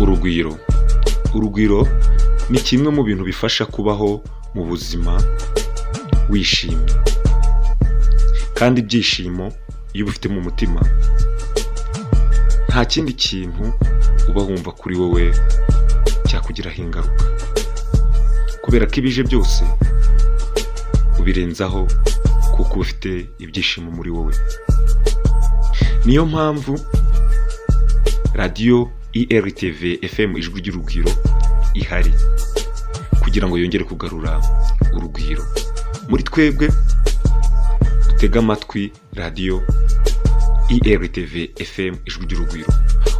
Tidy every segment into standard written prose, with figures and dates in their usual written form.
urugwiro. Urugwiro ni kimwe mu bintu bifasha kubaho mu buzima wishimye, kandi ibyishimo iyo ubifite mu mutima nta kindi kintu uba wumva kuri wowe cyakugiraho ingaruka, kubera ko ibije byose ubirenzaho kuko ufite ibyishimo muri wowe. Niyo mpamvu radiyo IRTV FM Ijwi ry'Urugwiro ihari kugira ngo yongere kugarura urugwiro muri twebwe. Dutega amatwi radiyo IRTV FM Ijwi ry'Urugwiro,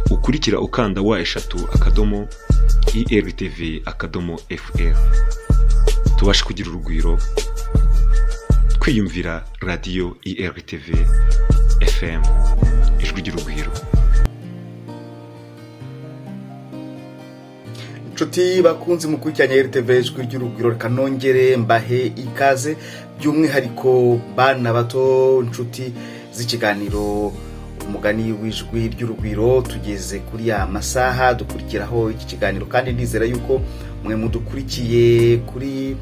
ukurikira ukanda *3 IRTV.fr. tubashe kugira urugwiro twiyumvira radiyo IRTV FM Ijwi ry'Urugwiro. Inshuti bakunzi mukurikiranya IRTV Ijwi ry'Urugwiro, reka nongere mbahe ikaze by'umwihariko bana bato, inshuti z'ikiganiro umugani w'Ijwi ry'Urugwiro. Tugeze kuri ya masaha dukurikiraho iki kiganiro, kandi ndizera yuko mwe mudukurikiye kuri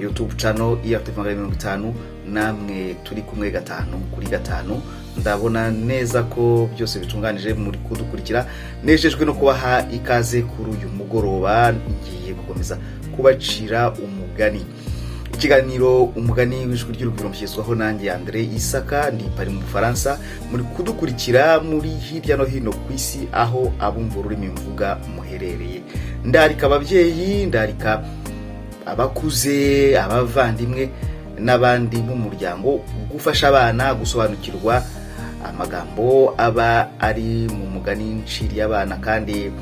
YouTube channel IRTV 50, namwe turi kumwe 5 ndabona neza ko byose bitunganije muri kudukurikira. Nejejwe no kubaha ikaze kuri uyu mugoroba, ngiye gukomeza kubacira umugani. Ikiganiro umugani w'Ijwi ry'Urugwiro mshyizwaho nanjye Andre Isaka, ndi pari mu Faransa, muri kudukurikira muri hirya no hino ku isi aho abumva ururimi mvuga muherereye. Ndarika ababyeyi, ndarika abakuze, abavandimwe n'abandi mu muryango gufasha abana gusobanukirwa amagambo aba ari mu mugani nciri y'abana. Kandi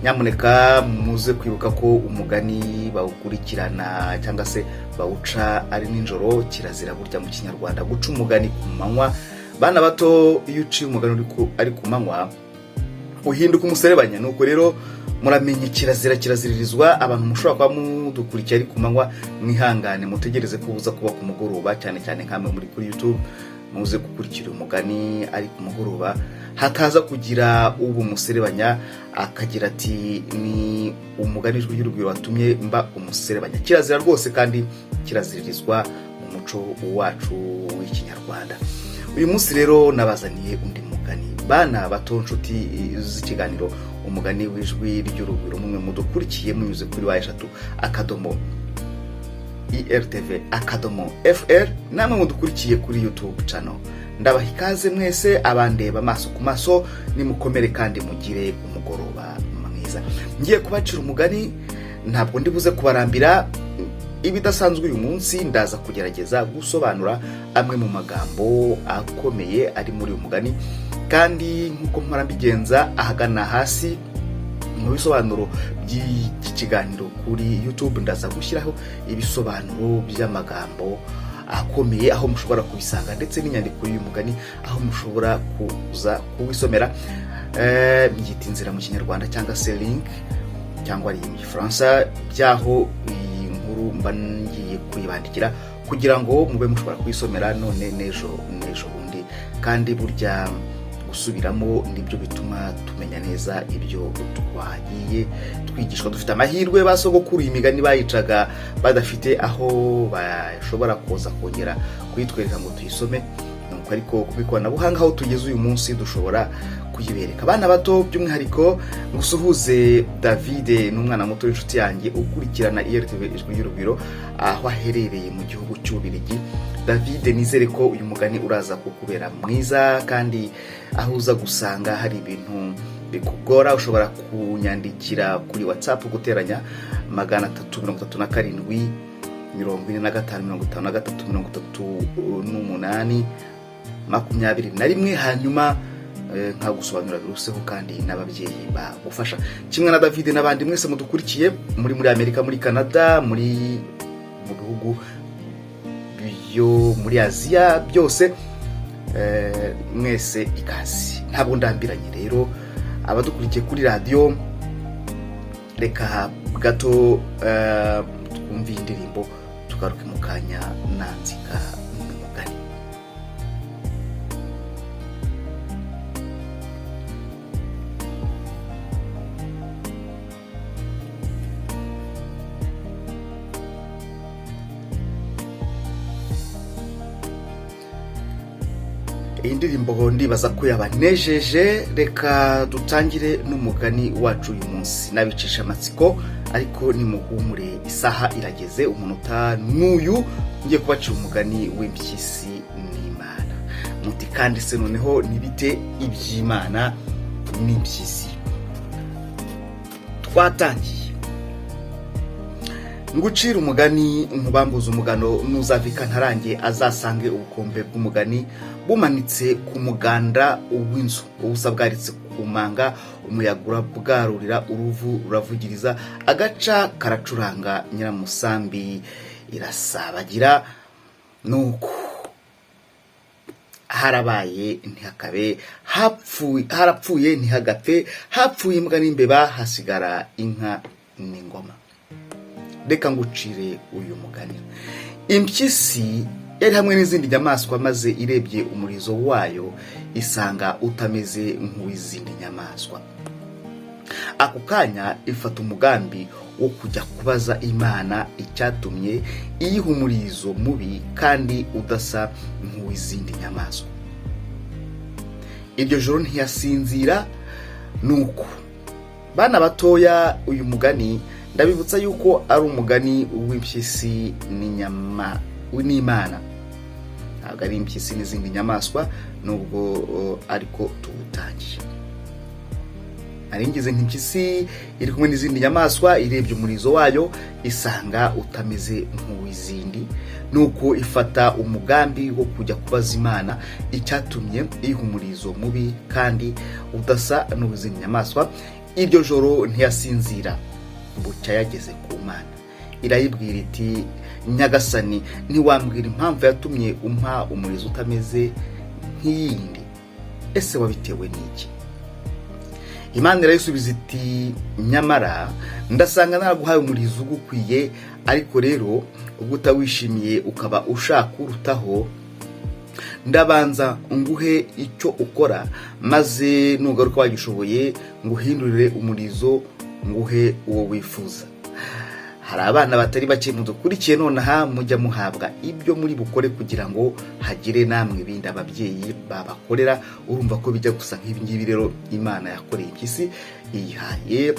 nyamuneka muze kwibuka ko umugani bawukurikirana cyangwa se bawuca ari ninjoro. Kirazira burya mu Kinyarwanda guca umugani ku manywa. Bana bato, iyo uciye umugani ari ku manywa uhinduka umuserebanya. Nuko rero muramenye kiraziririzwa. Abantu mushobora kuba mudukurikira ari ku manywa, mwihangane mutegereze ko buza kuba ku mugoroba, cyane cyane nkamwe muri kuri YouTube muze gukurikira umugani ari ku mugoroba, hataza kugira ubu muserebanya akagira ati ni umugani w'Ijwi ry'Urugwiro watumye mba umuserebanya. Kirazira rwose, kandi kiraziririzwa mu muco wacu w'Ikinyarwanda. Uyu munsi rero nabazaniye undi mugani. Bana bato, inshuti z'ikiganiro umugani w'Ijwi ry'Urugwiro, mumwe mudukurikiye munyuze kuri *3 IRTV.fr, namwe mudukurikiye kuri YouTube channel. Ndabaha ikaze mwese, abandeba amaso ku maso, nimukomere kandi mugire umugoroba mwiza. Ngiye kubacira umugani, ntabwo ndibuze kubarambira ibidasanzwe uyu munsi. Ndaza kugerageza gusobanura amwe mu magambo akomeye ari muri uyu mugani, kandi nkuko mpora mbigenza ahagana hasi mu bisobanuro by'iki kiganiro kuri YouTube, ndaza gushyiraho ibisobanuro by'amagambo akomeye aho mushobora kubisanga, ndetse n'inyandiko y'uyu mugani aho mushobora kuza kuwisomera. Byita inzira mu Kinyarwanda cyangwa se link, cyangwa ari mu Gifaransa, byaho iyi nkuru mba ngiye kuyibandikira kugira ngo mube mushobora kuyisomera none nejo bundi. Kandi burya gusubiramo nibyo bituma tumenya neza ibyo twagiye twigishwa. Dufite amahirwe, basogokuru imigani bayicaga badafite aho bashobora koza kongera kuyitwereka ngo tuyisome. Nuko ariko kubikoranabuhanga aho tugeze uyu munsi dushobora kuyibereka. Bana bato, by'umwihariko ngusuhuze David, n'umwana muto w'inshuti yanjye ukurikirana IRTV Ijwi ry'Urugwiro aho aherereye mu gihugu cy'Ububiligi. David, nizere ko uyu mugani uraza kukubera mwiza, kandi aho uza gusanga hari ibintu bikugora ushobora kunyandikira kuri WhatsApp guteranya 337 45 23 hanyuma nkagusobanurira biruseho, kandi n'ababyeyi bagufasha. Kimwe na David n'abandi mwese mudukurikiye muri Amerika, muri Canada, mu bihugu byo muri Aziya byose, mwese ikazi. Ntabwo ndambiranye rero abadukurikiye kuri radio, reka gato twumve indirimbo tugaruke mu kanya nanzika n'umugani. iyi ndirimbo ndibaza ko yabanejeje. Reka dutangire n'umugani wacu uyu munsi. Nabicisha amatsiko ariko nimuhumure, isaha irageze, umunota n'uyu ngiye kubacira umugani w'impyisi n'Imana. Muti kandi se noneho nibite iby'Imana n'impyisi? Twatangiye. Ngucira umugani nkubambuza umugano, nuzavika ntarange azasange ubukombe bw'umugani bumanitse ku muganda w'inzu, ubusa bwaritse ku manga, umuyagura bwarurira, uruvu ruravugiriza, agaca karacuranga, nyiramusambi irasabagira. Nuko harabaye ntihakabe, harapfuye ntihagapfe, hapfuye imbwa n'imbeba, hasigara inka n'ingoma. Reka ngucire uyu mugani. Impyisi yari hamwe n'izindi nyamaswa, maze irebye umurizo wayo isanga utameze nk'uw'izindi nyamaswa. Ako kanya ifata umugambi wo kujya kubaza Imana icyatumye iyiha umurizo mubi kandi udasa nk'uw'izindi nyamaswa. Iryo joro ntiyasinzira. Nuko bana batoya, uyu mugani ndabibutsa yuko ari umugani w'impyisi n'Imana, ntabwo ari impyisi n'izindi nyamaswa, nubwo ariko tuwutangiye. Naringize nk'impyisi iri kumwe n'izindi nyamaswa, irebye umurizo wayo isanga utameze nk'uw'izindi, nuko ifata umugambi wo kujya kubaza Imana icyatumye iha umurizo mubi kandi udasa n'uw'izindi nyamaswa. Iryo joro ntiyasinzira, bucya yageze ku Mana, irayibwira iti, Nyagasani, ntiwambwira impamvu yatumye umpa umurizo utameze nk'iyindi? Ese wabitewe n'iki? Imana irayisubiza iti, nyamara ndasanga naraguhaye umurizo ugukwiye, ariko rero ubwo utawishimiye ukaba ushaka urutaho, ndabanza nguhe icyo ukora, maze nugaruka wagishoboye nguhindurire umurizo nguhe uwo wifuza. Hari abana batari bake mudukurikiye nonaha, mujya muhabwa ibyo muri bukore kugira ngo hagire namwe ibindi ababyeyi babakorera. Urumva ko bijya gusa nk'ibi ngibi rero Imana yakoreye impyisi, iyihaye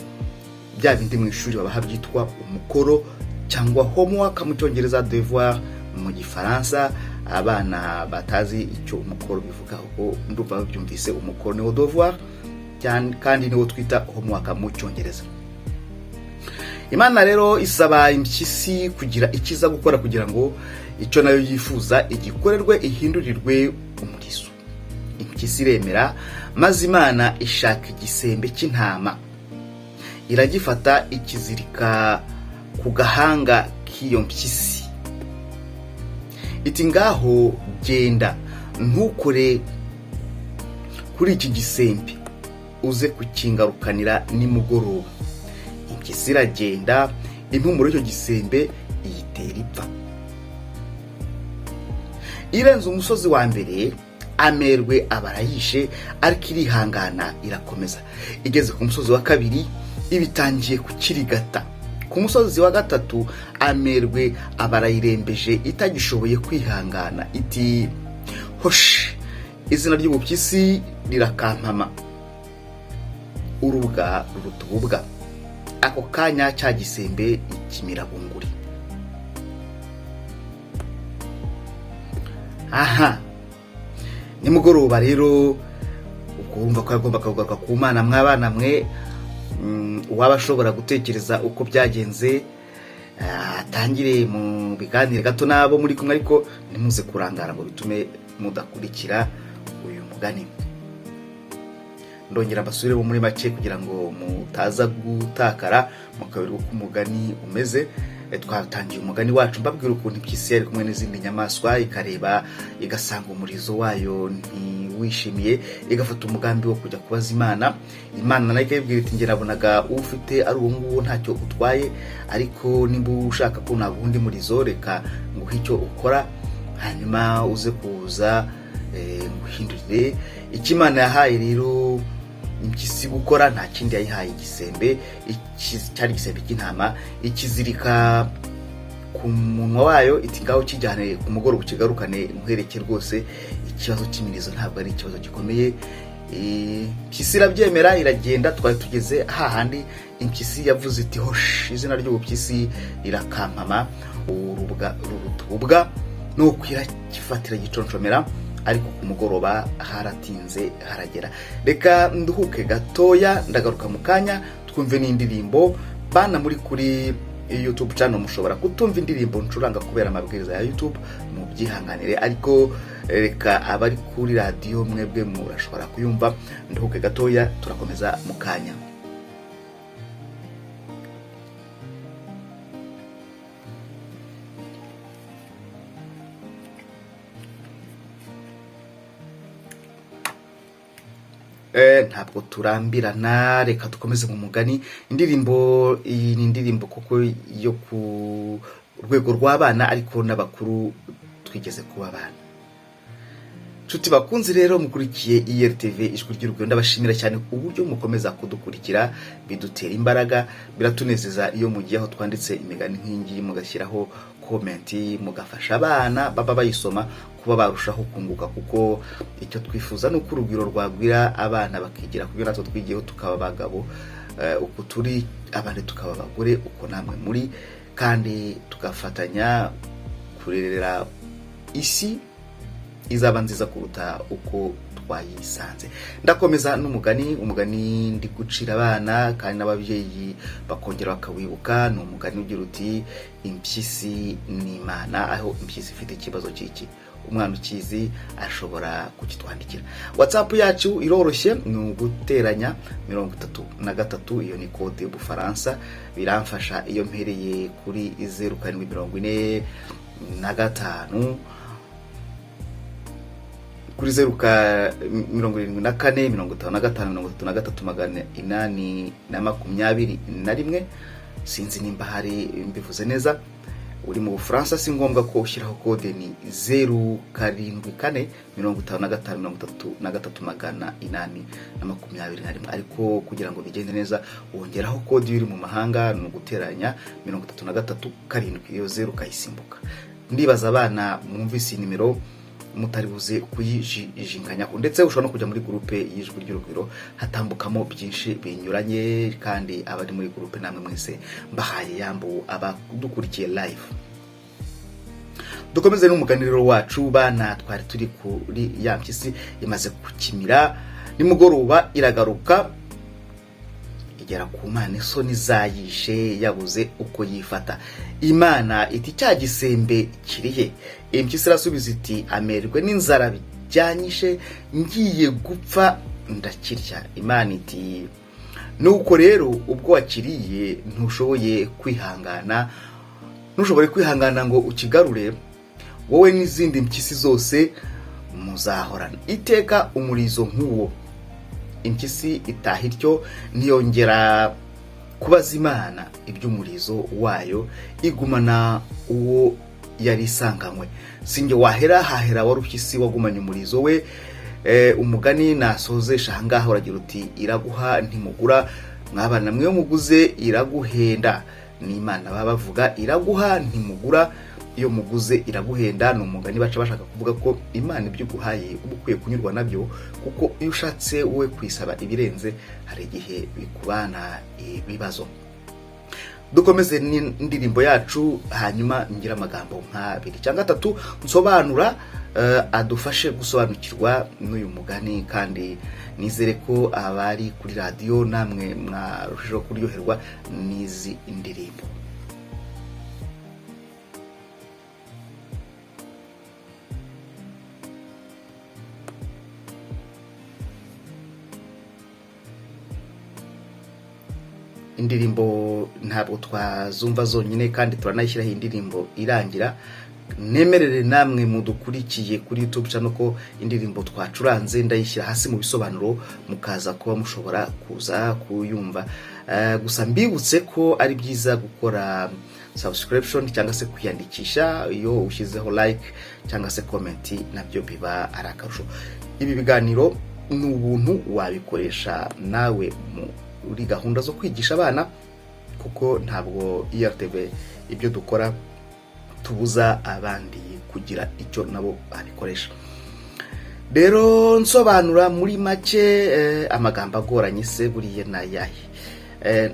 bya bindi mu ishuri babaha byitwa umukoro cyangwa homework mu cyongereza, devoir mu gifaransa. Abana batazi icyo umukoro bivuga, ubwo ndumva babyumvise. Umukoro ni devoir kandi niwo twita homework mu cyongereza. Imana rero isaba impyisi kugira ikiza gukora kugira ngo icyo nayo yifuza igikorerwe, ihindurirwe umurizo. Impyisi iremera, maze Imana ishaka igisembe cy'intama, iragifata ikizirika ku gahanga k'iyo mpyisi. Iti, ngaho genda, ntukore kuri iki gisembe, uze kukingarukanira nimugoroba. Impyisi iragenda, impumuro y'icyo gisembe iyitera ipfa. Irenze umusozi wa mbere, amerwe abarayishe, ariko irihangana irakomeza. Igeze ku musozi wa kabiri, ibitangiye kukirigata. Ku musozi wa gatatu, amerwe abarayirembeje, itagishoboye kwihangana. Iti, hoshi, izina ry'ubupyisi rirakampama, urubwa ruruta ububwa. Ako kanya cya gisembe ikimira bunguri. Aha, nimugoroba rero ukumva ko yagomba kugaruka ku Mana. Mwabana mwe, waba ashobora gutekereza uko byagenze, atangire mu biganiro gato nabo muri kumwe, ariko nimuze kurangara ngo bitume mudakurikira uyu mugani. Ndongera basubire muri make kugira ngo mutaza gutakara mukabiri uko umugani umeze. Twatangiye umugani wacu mbabwira ukuntu impyisi yari kumwe n'izindi nyamaswa, ikareba igasanga umurizo wayo ntiwishimiye, igafata umugambi wo kujya kubaza Imana. Imana nayo ikayibwira iti, ngera nabonaga ufite ari uwo nguwo ntacyo utwaye, ariko nimba ushaka ko naguha undi murizo, reka nguhe icyo ukora, hanyuma uze kuza nguhindurire. Icyo Imana yahaye rero impyisi gukora nta kindi yayihaye igisembe, cyari igisembe cy'intama, ikizirika ku munwa wayo. Iti, ngaho kijyane ku mugoroba ukigarukane muhereke rwose ikibazo cy'imirizo ntabwo ari ikibazo gikomeye. Impyisi irabyemera iragenda. Twari tugeze hahandi impyisi yavuze iti hosh, izina ry'ubupyisi irakampama, urubwa nuko irakifatira giconshomera, ariko ku mugoroba haratinze haragera. Reka nduhuke gatoya, ndagaruka mu kanya twumve n'indirimbo. Bana muri kuri YouTube channel mushobora kutumva indirimbo ncuranga kubera amabwiriza ya YouTube, mu byihanganire, ariko reka abari kuri radio mwebwe murashobora kuyumva. Nduhuke gatoya, turakomeza mu kanya. Ntabwo turambirana, reka dukomeze mu mugani. Indirimbo iyi ni indirimbo kuko yo ku rwego rw'abana ariko n'abakuru twigeze kuba abana. Nshuti bakunzi rero mukurikiye IRTV Ijwi ry'Urugwiro, ndabashimira cyane uburyo mukomeza kudukurikira, bidutera imbaraga, biratunezeza iyo mugiye aho twanditse imigani nk'ingi mugashyiraho comment, mugafasha abana baba bayisoma kuba barushaho kunguka, kuko icyo twifuza no kurugwiro rwagwira abana bakigira kubyo natwe twigiyeho tukaba abagabo, uko turi abandi tukaba abagore, uko namwe muri, kandi tugafatanya kurerera isi izaba nziza kuruta uko twayisanze. Ndakomeza n'umugani. Umugani ndi gucira abana kandi n'ababyeyi bakongera bakawibuka. Ni umugani ugira uti impyisi ni Imana, aho impyisi ifite ikibazo cy'iki umwana ukizi ashobora kukitwandikira. WhatsApp yacu iroroshye, ni uguteranya 33, iyo ni code y'Ubufaransa. Biramfasha iyo mpereye kuri 0745 kuri 0744533821. Sinzi nimba hari mbivuze neza. Uri mu Bufaransa si ngombwa ko ushyiraho code, ni 0745533821, ariko kugira ngo bigende neza wongeraho code uri mu mahanga, ni uguteranya 33 iyo 0 kayisimbuka. Ndibaza abana mwumvise nimero mutaribuze kuyijinganya, ndetse ushobora no kujya muri groupe y'Ijwi ry'Urugwiro, hatambukamo byinshi binyuranye, kandi abari muri groupe namwe mwese mbahaye yambu abadukurikiye live. Dukomeze n'umuganiriro wacu. Bana twari turi kuri ya mpyisi imaze kukimira, nimugoroba iragaruka igera ku Mana, isoni zayishe, yabuze uko yifata. Imana iti cya gisembe kirihe? Impyisi irasubiza iti amerwe n'inzara bijyanyishe, ngiye gupfa ndakirya. Imana iti nuko rero ubwo wakiriye ntushobore kwihangana ngo ukigarure, wowe n'izindi mpyisi zose muzahorana iteka umurizo nk'uwo. Impyisi itaha ityo, ntiyongera kubaza Imana iby'umurizo wayo, igumana uwo yari isanganywe. Singe wahera hahera warupyisi wagumanye umurizo we. Umugani nasozesha ahangaha uragira uti iraguha ntimugura, mwabana mwe muguze iraguhenda. Ni Imana baba bavuga iraguha ntimugura, iyo muguze iraguhenda. Ni umugani baca bashaka kuvuga ko Imana ibyo guhaye uba ukwiye kunyurwa nabyo, kuko iyo ushatse wowe kwisaba ibirenze hari igihe bikubana ibibazo. Dukomeze n'indirimbo yacu, hanyuma ngira amagambo nka 2 cyangwa 3 nsobanura, adufashe gusobanukirwa n'uyu mugani, kandi nizere ko abari kuri radio namwe mwarushijeho kuryoherwa n'izi indirimbo. Indirimbo ntabwo twazumva zonyine, kandi turanayishyiraho indirimbo irangira. Nemerere namwe mudukurikiye kuri YouTube channel ko indirimbo twacuranze ndayishyira hasi mu bisobanuro, mukaza kuba mushobora kuza kuyumva. Gusa mbibutse ko ari byiza gukora subscription cyangwa se kwiyandikisha. Iyo ushyizeho like cyangwa se comment nabyo biba arakarusho. Ibi biganiro ni ubuntu wabikoresha nawe muri gahunda zo kwigisha abana, kuko ntabwo IRTV ibyo dukora tubuza abandi kugira icyo nabo babikoresha. rero nsobanura muri make amagambo agoranye se buriye nayahe.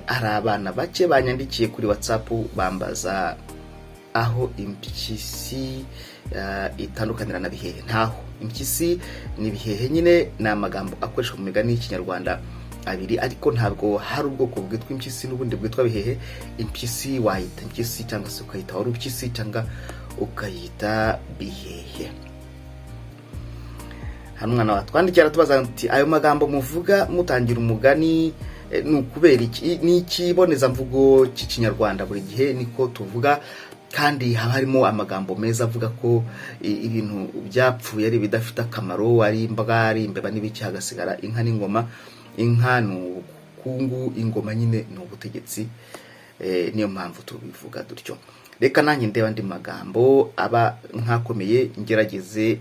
Hari abana bake banyandikiye kuri WhatsApp bambaza aho impyisi itandukanira na bihehe. Ntaho. Impyisi ni bihehe nyine, ni amagambo akoreshwa mu migani y'ikinyarwanda abiri, ariko ntabwo hari ubwoko bwitwa impyisi n'ubundi bwitwa bihehe. Impyisi wayita impyisi cyangwa se ukayita warupyisi cyangwa ukayita bihehe. Hano mwana watwandikira tubaza ati ayo magambo muvuga mutangira umugani nukubera iki? Ni ikiboneza mvugo cy'ikinyarwanda buri gihe niko tuvuga, kandi haba harimo amagambo meza avuga ko ibintu byapfuye ari bidafite akamaro, ari imbaga, ari imbeba n'ibiki, hagasigara inka n'ingoma. Inka ni ubukungu, ingoma nyine ni ubutegetsi. Niyo mpamvu tubivuga dutyo. Reka nanjye ndeba andi magambo aba nkakomeye ngerageze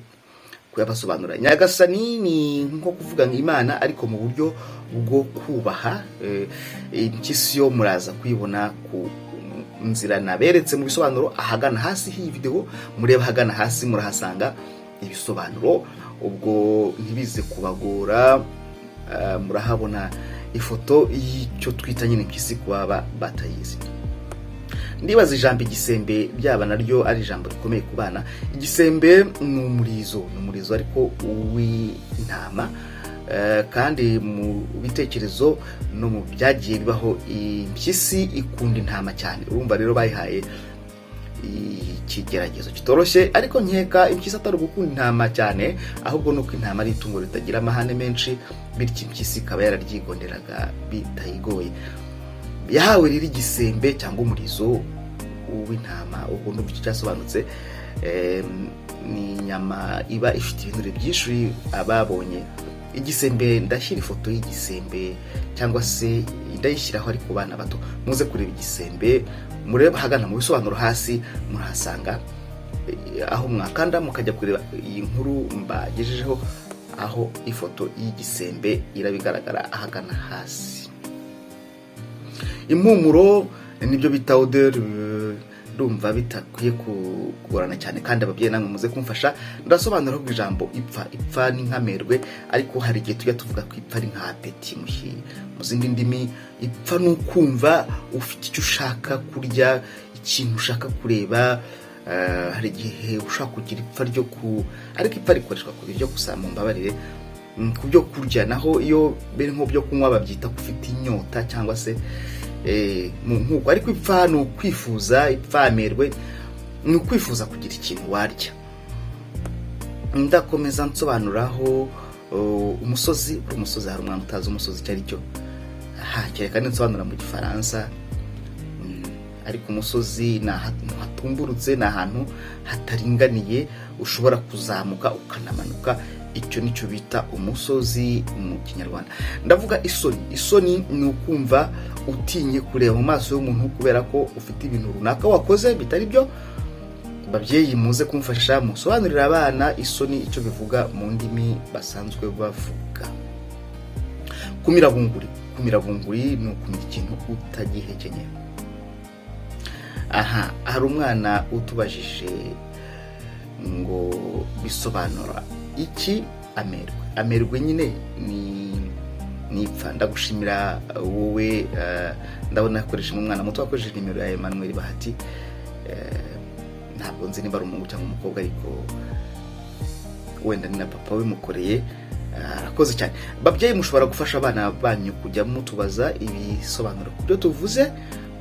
kuyabasobanura. Nyagasani ni nko kuvuga Imana ariko mu buryo bwo kubaha. Impyisi yo muraza kuyibona ku nzira naberetse mu bisobanuro ahagana hasi h'iyi video. Mureba ahagana hasi murahasanga ibisobanuro, ubwo ntibize kubagora. Murahabona ifoto y'icyo twita nyine impyisi kuba batayizi. Ndibaza ijambo igisembe byaba naryo ari ijambo rikomeye ku bana. Igisembe ni umurizo ariko uw'intama, kandi mu bitekerezo no mu byagiye bibaho impyisi ikunda intama cyane. Urumva rero bayihaye ikigeragezo kitoroshye, ariko nkeka impyisi atari gukunda intama cyane, ahubwo nuko intama ari itungo ritagira amahane menshi, bityo impyisi ikaba yararyigonderaga bitayigoye. Yahawe rero igisembe cyangwa umurizo w'intama. Ubwo n'ubwo cyasobanutse, ni inyama iba ifite ibinure byinshi. Ababonye igisembe, ndashyira ifoto y'igisembe cyangwa se ndayishyiraho ariko bana bato muze kureba igisembe. Mureba hagana mu bisobanuro hasi murahasanga aho mwakanda mukajya kureba iyi nkuru mbagejejeho, aho ifoto y'igisembe irabigaragara ahagana hasi. Impumuro nibyo bita odeur. Ndumva bitakwiye kugorana cyane, kandi ababyeyi namwe muze kumfasha ndasobanura ko ijambo ipfa ni nkamerwe, ariko hari igihe tujya tuvuga ko ipfa ari nka apeti mu zindi ndimi. Ipfa ni ukumva ufite icyo ushaka kurya, ikintu ushaka kureba. Hari igihe ushaka kugira ipfa ryo ariko ipfa rikoreshwa ku biryo gusa, mu mbabarire, ku byo kurya. Naho iyo biri nko byo kunywa babyita ufite inyota cyangwa se nkuko. Ariko ipfa ni ukwifuza. Ipfa amerwe ni ukwifuza kugira ikintu warya. Ndakomeza nsobanuraho umusozi. Hari umwana utazi umusozi icyo ari cyo. Kereka nsobanura mu Gifaransa. Ariko umusozi ni ahantu hatumburutse, ni ahantu hataringaniye, ushobora kuzamuka ukanamanuka. Icyo nicyo bita umusozi mu Kinyarwanda. Ndavuga isoni. Isoni ni ukumva utinye kureba mu maso y'umuntu kubera ko ufite ibintu runaka wakoze bitari byo. Babyeyi muze kumfasha musobanurira abana isoni icyo bivuga mu ndimi basanzwe bavuga. Kumirabunguri ni ukumenya ikintu utagihekenye. Hari umwana utubajije ngo bisobanura iki amerwe. Nyine ni ipfa. Ndagushimira wowe, ndabona akoresha umwana muto wakoresheje nimero ya Emmanuel Bahati. Ntabwo nzi niba ari umuhungu cyangwa umukobwa, ariko wenda ni na papa wimukoreye. Arakoze cyane. Babyeyi mushobora gufasha abana banyu kujya mutubaza ibisobanuro ku byo tuvuze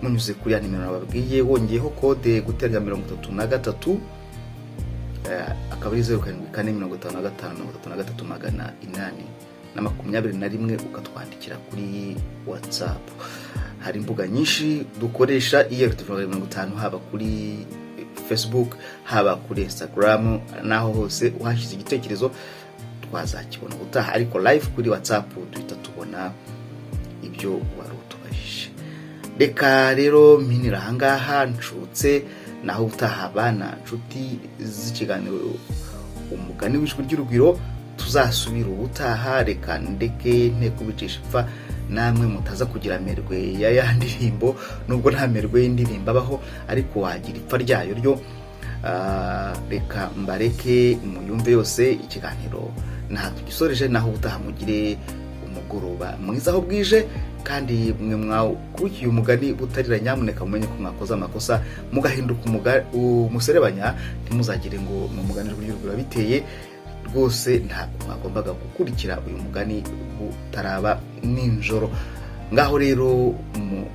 munyuze kuri ya nimero nababwiye, wongeyeho kode guteranya 33 akaba ari 0745533821 ukatwandikira kuri WhatsApp. Hari imbuga nyinshi dukoresha iyo tuvuga 50, haba kuri Facebook, haba kuri Instagram, naho hose uhashyize igitekerezo twazakibona utaha. Ariko live kuri WhatsApp duhita tubona ibyo wari utubajije. Reka rero minira ahangaha ncutse, naho utaha abana nshuti z'ikiganiro umugani w'ijwi ry'urugwiro. Tuzasubira ubutaha. Reka ndeke kubicisha ipfa namwe mutaza kugira amerwe ya ndirimbo, nubwo nta merwe y'indirimbo abaho, ariko wagira ipfa ryayo ryo. Reka mbareke muyumve yose ikiganiro naha tugisoreje, naho utahamugire umugoroba mwiza aho bwije. Kandi mwe mwakurikiye umugani butarira, nyamuneka mumenye ko mwakoze amakosa mugahinduka umuserebanya, ntimuzagire ngo ni umugani w'Ijwi biteye. Rwose ntabwo mwagombaga gukurikira uyu mugani butaraba ninjoro. Ngaho rero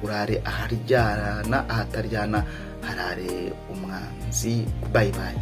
urare aharyana ahataryana harare umwanzi. Bye bye.